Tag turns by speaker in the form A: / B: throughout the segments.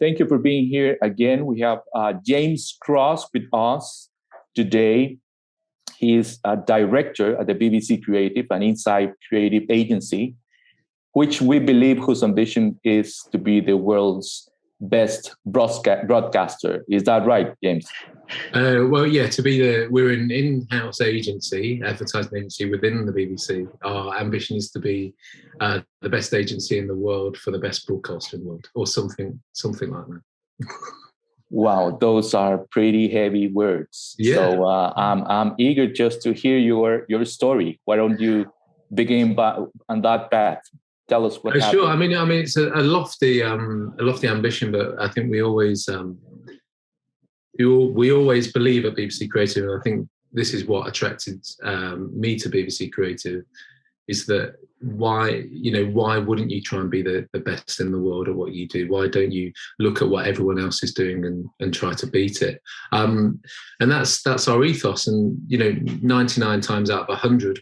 A: Thank you for being here again. We have James Cross with us today. He is a director at the BBC Creative, an inside creative agency, which we believe whose ambition is to be the world's best broadcaster. Is that right, James?
B: Well, yeah, we're an in-house agency, advertising agency within the BBC. Our ambition is to be the best agency in the world for the best broadcaster in the world, or something like that.
A: Wow, those are pretty heavy words.
B: Yeah.
A: So I'm eager just to hear your story. Why don't you begin on that path? Tell us what happened.
B: Sure. I mean, it's a lofty ambition, but I think we always believe at BBC Creative, and I think this is what attracted me to BBC Creative, is that why wouldn't you try and be the best in the world at what you do? Why don't you look at what everyone else is doing and try to beat it? And that's our ethos. And 99 times out of 100,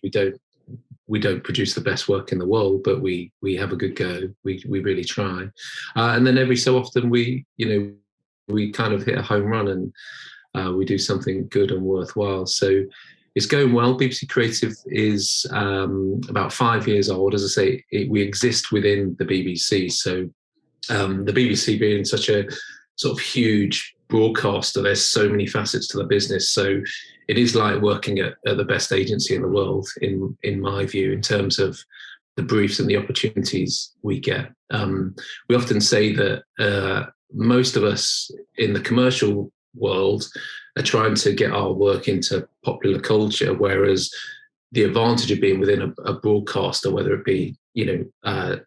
B: we don't produce the best work in the world, but we have a good go. We really try, and then every so often we kind of hit a home run and we do something good and worthwhile. So it's going well. BBC Creative is about 5 years old. As I say, we exist within the BBC. So the BBC being such a sort of huge broadcaster, there's so many facets to the business. So it is like working at the best agency in the world, in my view, in terms of the briefs and the opportunities we get. We often say that most of us in the commercial world are trying to get our work into popular culture, whereas the advantage of being within a broadcaster, whether it be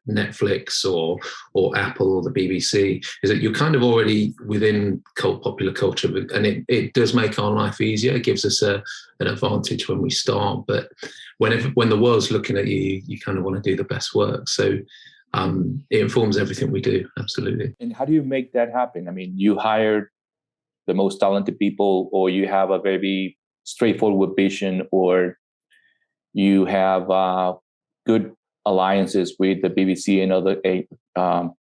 B: Netflix or Apple or the BBC, is that you're kind of already within popular culture, and it does make our life easier. It gives us an advantage when we start, but when the world's looking at you, you kind of want to do the best work. So it informs everything we do, absolutely.
A: And how do you make that happen? I mean, you hired the most talented people, or you have a very straightforward vision, or you have good alliances with the BBC and other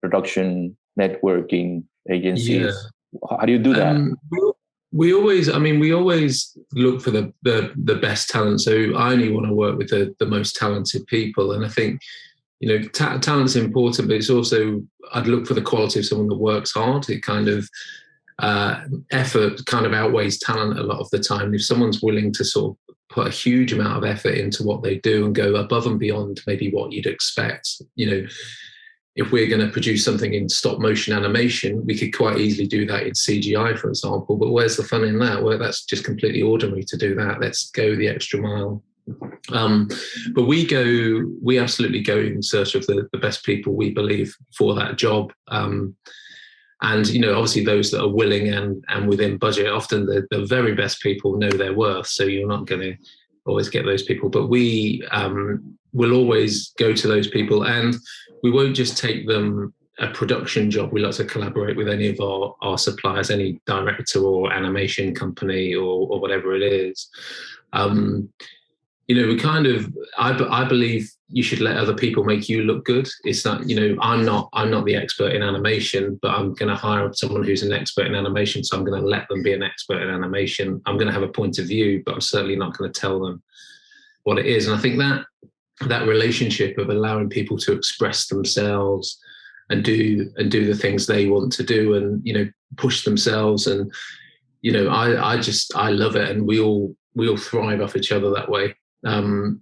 A: production networking agencies. Yeah. How do you do that?
B: We always look for the best talent. So I only want to work with the most talented people. And I think, talent's important, but it's also, I'd look for the quality of someone that works hard. It kind of, effort kind of outweighs talent a lot of the time. If someone's willing to sort of put a huge amount of effort into what they do and go above and beyond maybe what you'd expect, if we're going to produce something in stop motion animation, we could quite easily do that in CGI, for example. But where's the fun in that? Well, that's just completely ordinary to do that. Let's go the extra mile. But we absolutely go in search of the best people we believe for that job. And, obviously those that are willing and within budget, often the very best people know their worth. So you're not going to always get those people. But we will always go to those people, and we won't just take them a production job. We like to collaborate with any of our suppliers, any director or animation company or whatever it is. We kind of, I believe you should let other people make you look good. It's not, I'm not the expert in animation, but I'm going to hire someone who's an expert in animation. So I'm going to let them be an expert in animation. I'm going to have a point of view, but I'm certainly not going to tell them what it is. And I think that relationship of allowing people to express themselves and do the things they want to do, and, push themselves. And, I love it. And we all thrive off each other that way.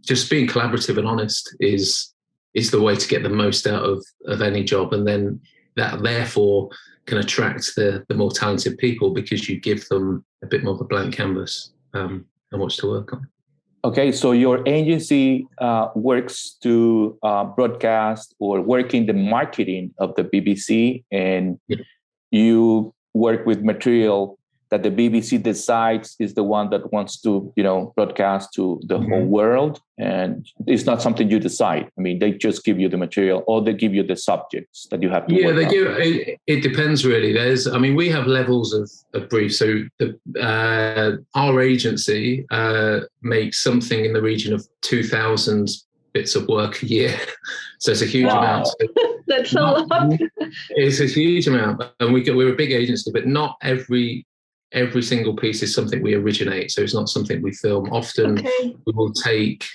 B: Just being collaborative and honest is the way to get the most out of any job, and then that therefore can attract the more talented people, because you give them a bit more of a blank canvas and much to work on.
A: Okay, so your agency works to broadcast or work in the marketing of the BBC, and you work with material that the BBC decides is the one that wants to, broadcast to the whole world. And it's not something you decide. I mean, they just give you the material, or they give you the subjects that you have to work on.
B: It depends really. We have levels of brief. So our agency makes something in the region of 2,000 bits of work a year. So it's a huge amount.
C: That's a lot.
B: It's a huge amount, and we're a big agency, but not every single piece is something we originate. So it's not something we film. Often we will take,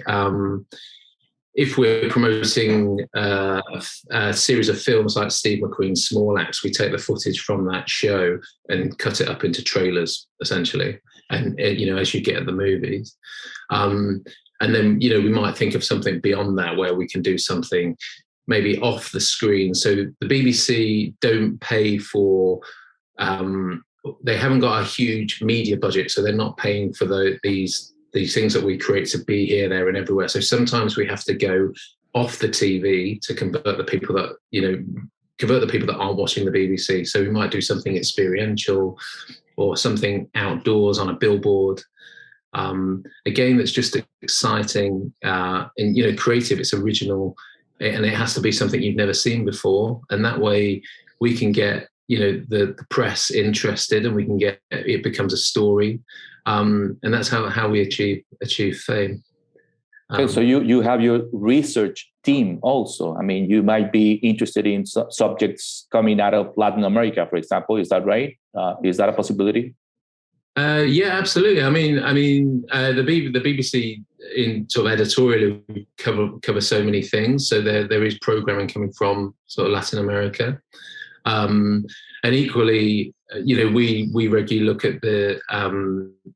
B: if we're promoting a series of films like Steve McQueen's Small Axe, we take the footage from that show and cut it up into trailers, essentially. And, as you get at the movies. And then, we might think of something beyond that where we can do something maybe off the screen. So the BBC don't pay for, they haven't got a huge media budget, so they're not paying for these things that we create to be here, there, and everywhere. So sometimes we have to go off the TV to convert the people that aren't watching the BBC. So we might do something experiential or something outdoors on a billboard. Again, that's just exciting and creative. It's original, and it has to be something you've never seen before. And that way, we can get the press interested, and we can get it becomes a story. And that's how we achieve fame.
A: Okay, so you have your research team also. I mean, you might be interested in subjects coming out of Latin America, for example. Is that right? Is that a possibility?
B: Yeah, absolutely. I mean, the BBC in sort of editorially cover so many things. So there is programming coming from sort of Latin America. And equally, we regularly look at the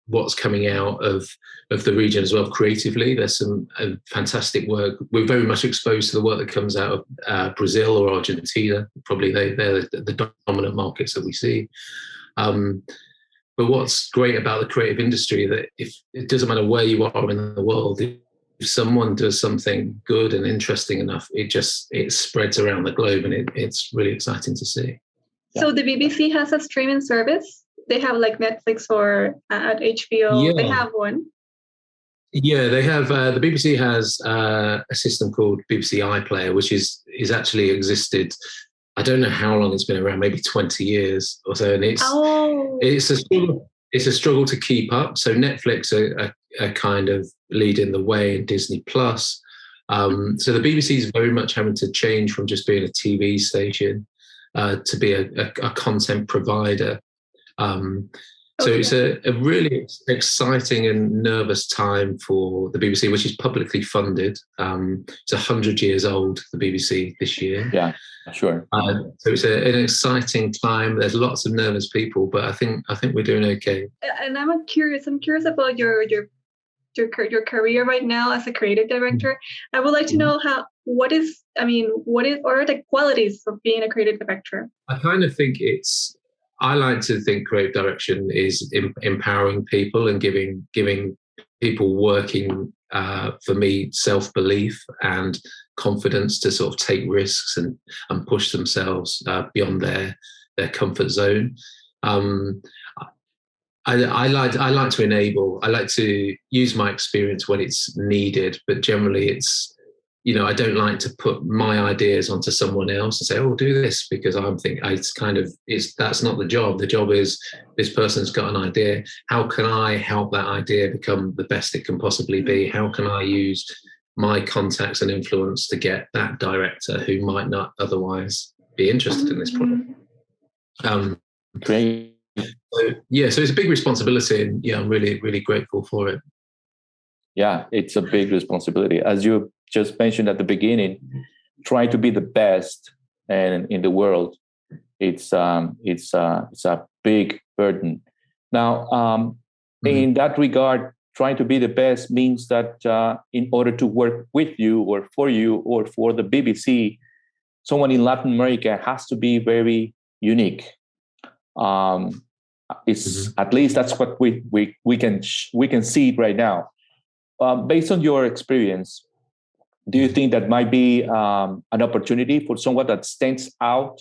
B: what's coming out of the region as well creatively. There's some fantastic work. We're very much exposed to the work that comes out of Brazil or Argentina. Probably they're the dominant markets that we see. But what's great about the creative industry that if it doesn't matter where you are in the world, if someone does something good and interesting enough, it spreads around the globe, and it's really exciting to see.
C: So the BBC has a streaming service. They have like Netflix or at HBO. Yeah. They have one.
B: Yeah, they have. The BBC has a system called BBC iPlayer, which is actually existed. I don't know how long it's been around, maybe 20 years or so. And it's a struggle to keep up. So Netflix are kind of leading the way, in Disney Plus. So the BBC is very much having to change from just being a TV station to be a content provider. So it's a really exciting and nervous time for the BBC, which is publicly funded. It's 100 years old, the BBC, this year.
A: Yeah, sure.
B: So it's an exciting time. There's lots of nervous people, but I think we're doing okay.
C: And I'm curious about your career right now as a creative director. I would like to know what are the qualities of being a creative director?
B: I kind of think I like to think creative direction is empowering people and giving people working for me self-belief and confidence to sort of take risks and push themselves beyond their comfort zone. I like to enable. I like to use my experience when it's needed, but generally it's, I don't like to put my ideas onto someone else and say, "Oh, do this," because I'm thinking that's not the job. The job is this person's got an idea. How can I help that idea become the best it can possibly be? How can I use my contacts and influence to get that director who might not otherwise be interested in this project?
A: Great.
B: So it's a big responsibility, and I'm really, really grateful for it.
A: Yeah, it's a big responsibility. As you just mentioned at the beginning, trying to be the best in the world, it's a big burden. Now, in that regard, trying to be the best means that in order to work with you or for the BBC, someone in Latin America has to be very unique. At least that's what we can see right now. Based on your experience, do you think that might be an opportunity for someone that stands out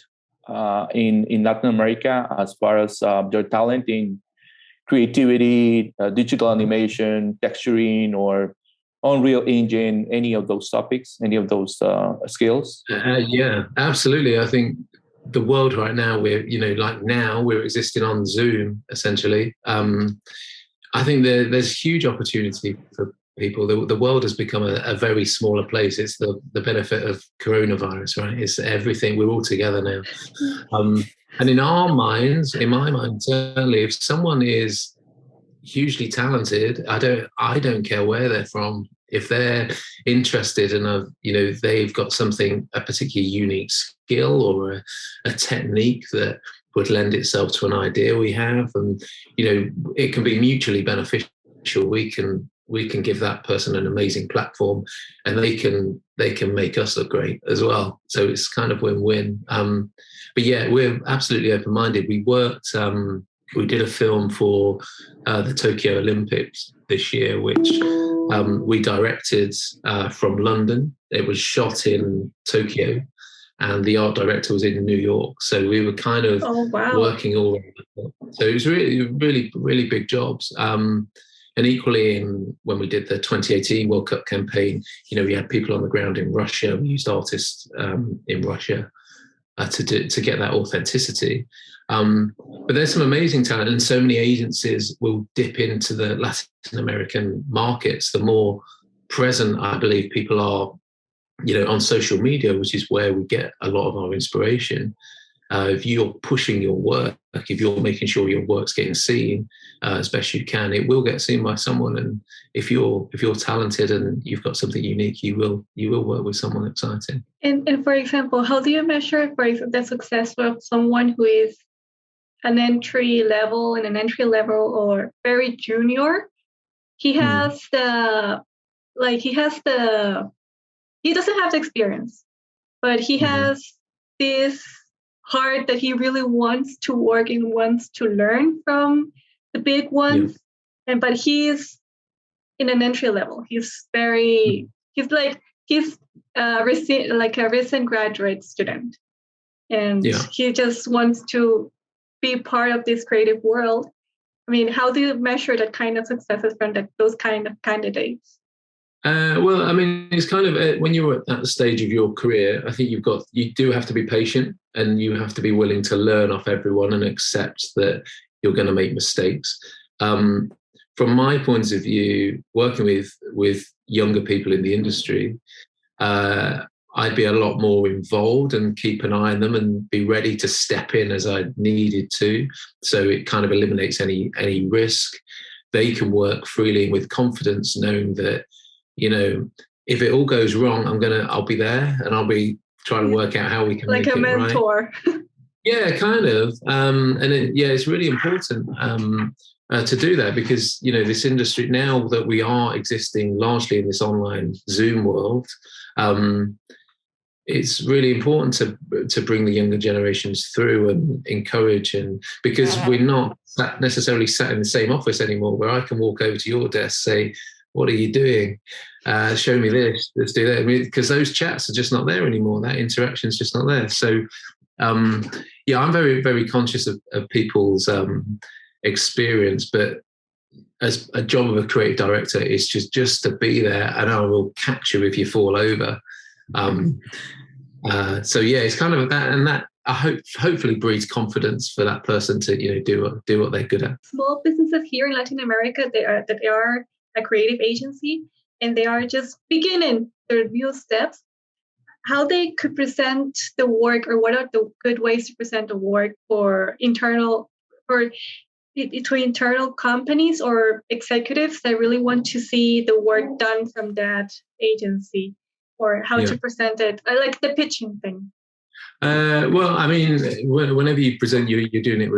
A: in Latin America as far as their talent in creativity, digital animation, texturing, or Unreal Engine, any of those topics, any of those skills?
B: Yeah, absolutely. I think the world right now, we're existing on Zoom, essentially. I think there's huge opportunity for people. The world has become a very smaller place. It's the benefit of coronavirus, right? It's everything. We're all together now. And in our minds, in my mind, certainly, if someone is hugely talented, I don't care where they're from. If they're interested and they've got something, a particularly unique skill or a technique that would lend itself to an idea we have, and it can be mutually beneficial. We can give that person an amazing platform, and they can make us look great as well. So it's kind of win-win. But yeah, we're absolutely open-minded. We did a film for the Tokyo Olympics this year, which we directed from London. It was shot in Tokyo, and the art director was in New York. So we were kind of working all over the world. So it was really, really big jobs. And equally, when we did the 2018 World Cup campaign, we had people on the ground in Russia. We used artists in Russia to get that authenticity. But there's some amazing talent, and so many agencies will dip into the Latin American markets. The more present, I believe, people are, on social media, which is where we get a lot of our inspiration. If you're pushing your work, if you're making sure your work's getting seen as best you can, it will get seen by someone. And if you're talented and you've got something unique, you will work with someone exciting.
C: And for example, how do you measure the success of someone who is an entry level or very junior? He has he doesn't have the experience, but he has this heart that he really wants to work and wants to learn from the big ones. But he's in an entry level. He's a recent graduate student, and he just wants to be part of this creative world. I mean, how do you measure that kind of successes from those kind of candidates?
B: Well, I mean, it's kind of when you're at that stage of your career, I think you do have to be patient, and you have to be willing to learn off everyone and accept that you're going to make mistakes. From my point of view, working with younger people in the industry, I'd be a lot more involved and keep an eye on them and be ready to step in as I needed to. So it kind of eliminates any risk. They can work freely with confidence, knowing that, if it all goes wrong, I'll be there, and I'll be trying to work out how we can
C: like
B: make
C: a mentor.
B: Right. Yeah, kind of. It's really important to do that, because this industry, now that we are existing largely in this online Zoom world, it's really important to bring the younger generations through and encourage, and because we're not necessarily sat in the same office anymore, where I can walk over to your desk, say, what are you doing? Show me this, let's do that. Because those chats are just not there anymore. That interaction is just not there. So, I'm very, very conscious of people's experience, but as a job of a creative director, it's just to be there, and I will catch you if you fall over. It's kind of that, and that I hopefully breeds confidence for that person to do what they're good at.
C: Small businesses here in Latin America, they are a creative agency, and they are just beginning their new steps. How they could present the work, or what are the good ways to present the work to internal companies or executives that really want to see the work done from that agency, or how to present it? I like the pitching thing.
B: Well, I mean, whenever you present, you're doing it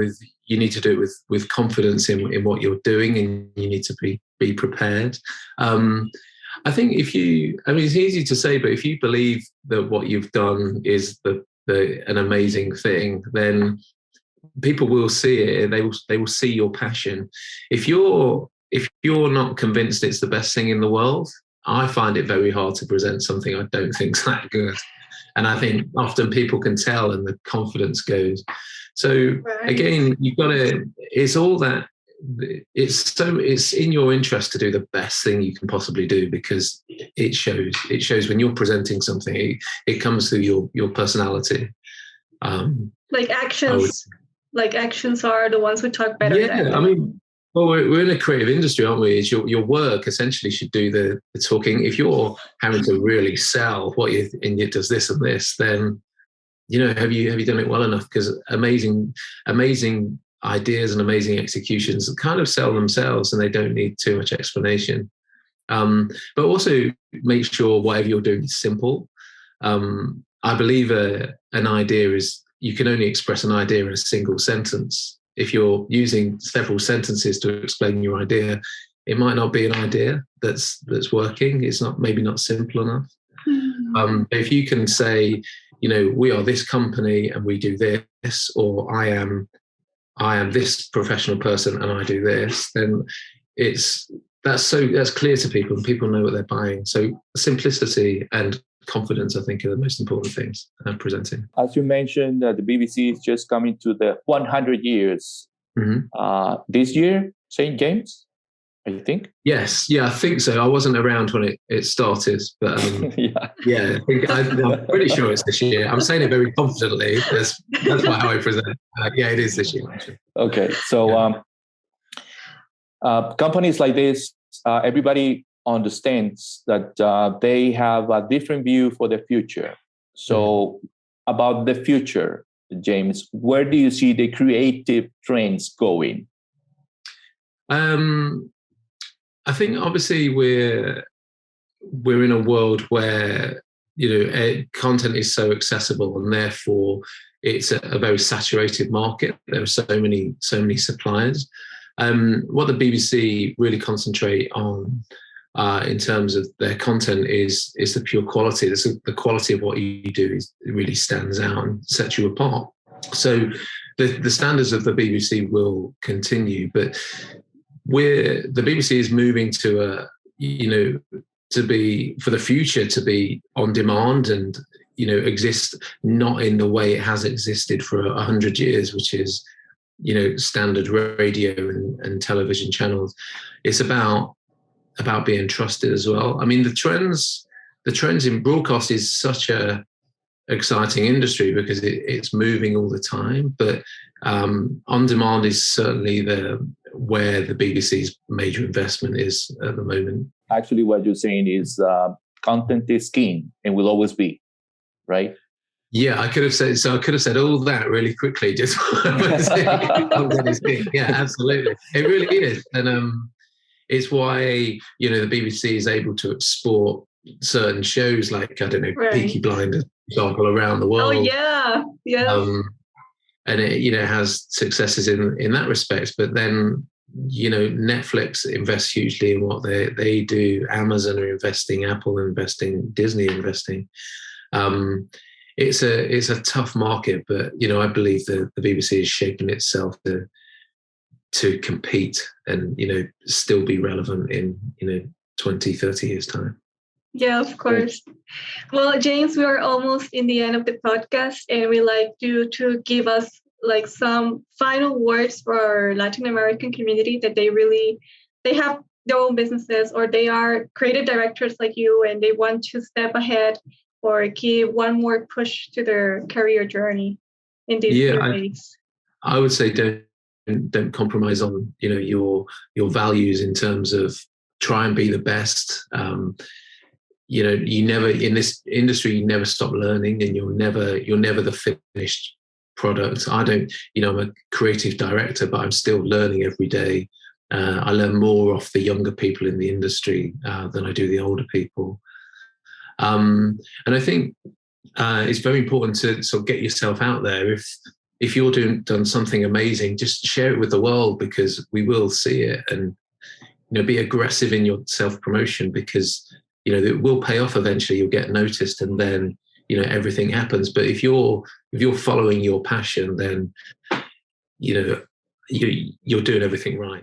B: you need to do it with confidence in what you're doing, and you need to be prepared. I think it's easy to say, but if you believe that what you've done is an amazing thing, then people will see it. They will see your passion. If you're not convinced it's the best thing in the world, I find it very hard to present something I don't think's that good. And I think often people can tell, and the confidence goes. So again, you've got to. It's all that. It's in your interest to do the best thing you can possibly do, because it shows. It shows when you're presenting something. It comes through your personality.
C: Like actions. Like actions are the ones who talk better.
B: Yeah, I mean, Well, we're in a creative industry, aren't we? It's your work essentially should do the talking. If you're having to really sell what you and it does this and this, then have you done it well enough? Because amazing ideas and amazing executions kind of sell themselves, and they don't need too much explanation. But also make sure whatever you're doing is simple. I believe an idea is you can only express an idea in a single sentence. If you're using several sentences to explain your idea, it might not be an idea that's working. It's maybe not simple enough. If you can say, we are this company and we do this, or I am this professional person and I do this, then that's clear to people and people know what they're buying. So simplicity and confidence, I think, are the most important things presenting.
A: As you mentioned, the BBC is just coming to the 100 years this year, St. James, I think.
B: Yes, yeah, I think so. I wasn't around when it started, but I'm pretty sure it's this year. I'm saying it very confidently. That's how I present. It is this year. Actually.
A: Okay, so companies like this, everybody understands that they have a different view for the future. So about the future, James, where do you see the creative trends going?
B: I think obviously we're in a world where content is so accessible, and therefore it's a very saturated market. There are so many suppliers. What the BBC really concentrate on in terms of their content is the pure quality. The quality of what you do really stands out and sets you apart. So the standards of the BBC will continue, but the BBC is moving to to be for the future to be on demand and exist not in the way it has existed for 100 years, which is standard radio and television channels. It's about being trusted as well. I mean, the trends in broadcast is such a exciting industry because it's moving all the time, but on demand is certainly where the BBC's major investment is at the moment.
A: Actually, what you're saying is content is king and will always be, right?
B: Yeah, I could have said all that really quickly. Just content is king. Yeah, absolutely. It really is, and it's why the BBC is able to export certain shows like Peaky Blinders, for example, around the world.
C: Oh yeah, yeah.
B: And it has successes in that respect, but then Netflix invests hugely in what they do. Amazon are investing, Apple are investing, Disney are investing. It's a tough market, but I believe the BBC is shaping itself to compete and still be relevant in 20, 30 years time.
C: Yeah, of course. Well, James, we are almost in the end of the podcast, and we like you to give us like some final words for our Latin American community that they have their own businesses, or they are creative directors like you, and they want to step ahead or give one more push to their career journey in these new ways.
B: I would say don't compromise on your values in terms of try and be the best. You never in this industry, you never stop learning, and you're never the finished product. I'm a creative director, but I'm still learning every day. I learn more off the younger people in the industry than I do the older people. And I think it's very important to sort of get yourself out there. If you're done something amazing, just share it with the world, because we will see it, and be aggressive in your self-promotion, because it will pay off eventually. You'll get noticed, and then everything happens. But if you're following your passion, then you're doing everything right.